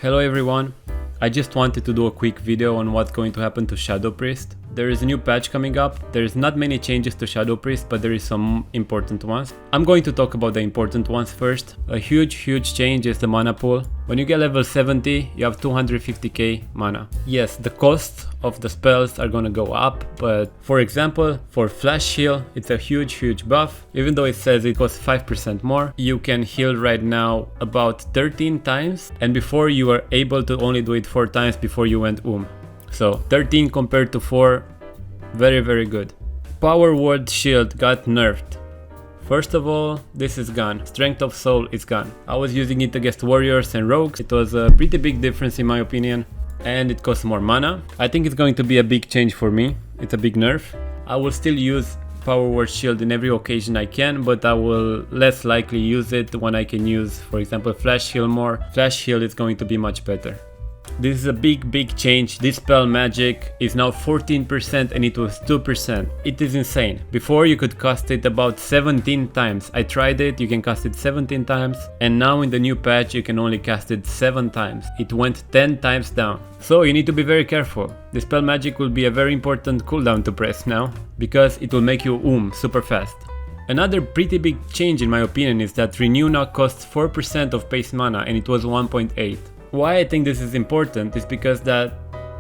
Hello everyone, I just wanted to do a quick video on what's going to happen to Shadow Priest. There is a new patch coming up. There is not many changes to Shadow Priest, but there is some important ones. I'm going to talk about the important ones first. A huge change is the mana pool. When you get level 70, you have 250k mana. Yes, the costs of the spells are gonna go up, but for example, for Flash Heal, it's a huge buff. Even though it says it costs 5% more, you can heal right now about 13 times, and before you were able to only do it 4 times before you went So 13 compared to 4, very good. Power Word Shield got nerfed. First of all, this is gone. Strength of Soul is gone. I was using it against warriors and rogues. It was a pretty big difference in my opinion, and it costs more mana. I think it's going to be a big change for me. It's a big nerf. I will still use Power Word Shield in every occasion I can, but I will less likely use it when I can use, for example, Flash Heal more. Flash Heal is going to be much better. This is a big change. This spell magic is now 14% and it was 2%. It is insane. Before you could cast it about 17 times. I tried it, you can cast it 17 times, and now in the new patch you can only cast it 7 times. It went 10 times down. So you need to be very careful. The spell magic will be a very important cooldown to press now, because it will make you super fast. Another pretty big change in my opinion is that Renew now costs 4% of base mana and it was 1.8. Why I think this is important is because that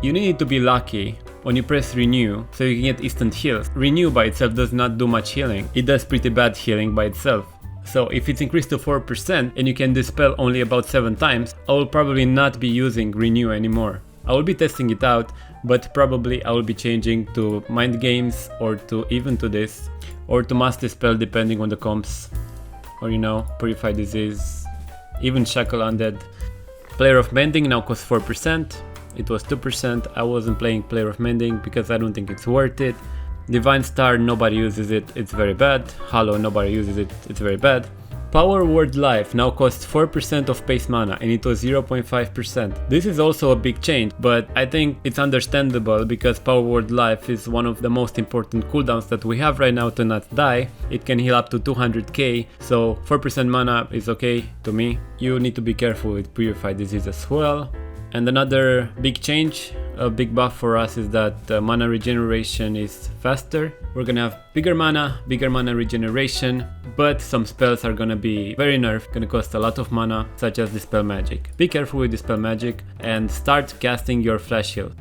you need to be lucky when you press Renew so you can get instant heals. Renew by itself does not do much healing. It does pretty bad healing by itself. So if it's increased to 4% and you can dispel only about 7 times, I will probably not be using Renew anymore. I will be testing it out, but probably I will be changing to Mind Games or to even to this, or to Master Spell depending on the comps, or Purify Disease, even Shackle Undead. Player of Mending now costs 4%, it was 2%, I wasn't playing Player of Mending because I don't think it's worth it. Divine Star, nobody uses it, it's very bad. Hollow, nobody uses it, it's very bad. Power Word Life now costs 4% of base mana and it was 0.5%. This is also a big change, but I think it's understandable because Power Word Life is one of the most important cooldowns that we have right now to not die. It can heal up to 200k, so 4% mana is okay to me. You need to be careful with Purify Disease as well. And another big change, a big buff for us, is that mana regeneration is faster. We're gonna have bigger mana regeneration, but some spells are gonna be very nerfed, gonna cost a lot of mana, such as Dispel Magic. Be careful with Dispel Magic and start casting your Flash Heal.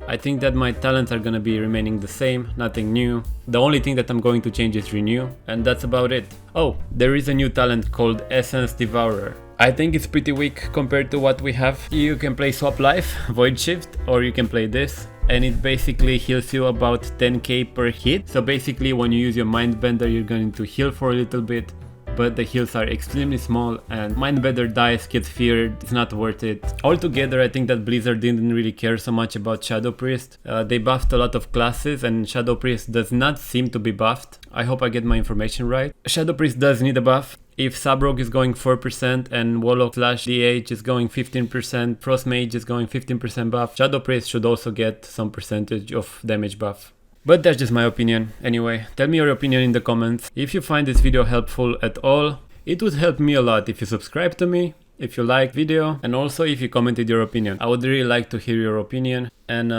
I think that my talents are gonna be remaining the same, nothing new. The only thing that I'm going to change is Renew, and that's about it. Oh, there is a new talent called Essence Devourer. I think it's pretty weak compared to what we have. You can play Swap Life, Void Shift, or you can play this, and it basically heals you about 10k per hit. So basically when you use your Mindbender you're going to heal for a little bit, but the heals are extremely small and Mindbender dies, gets feared, it's not worth it. Altogether I think that Blizzard didn't really care so much about Shadow Priest. They buffed a lot of classes and Shadow Priest does not seem to be buffed. I hope I get my information right. Shadow Priest does need a buff. If Subrogue is going 4% and Warlock/DH is going 15%, Frost Mage is going 15% buff, Shadow Priest should also get some percentage of damage buff. But that's just my opinion. Anyway, tell me your opinion in the comments. If you find this video helpful at all, it would help me a lot if you subscribe to me, if you like video, and also if you commented your opinion. I would really like to hear your opinion, and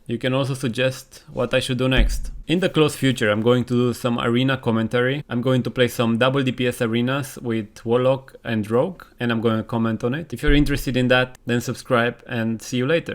you can also suggest what I should do next. In the close future, I'm going to do some arena commentary. I'm going to play some double DPS arenas with Warlock and Rogue, and I'm going to comment on it. If you're interested in that, then subscribe and see you later.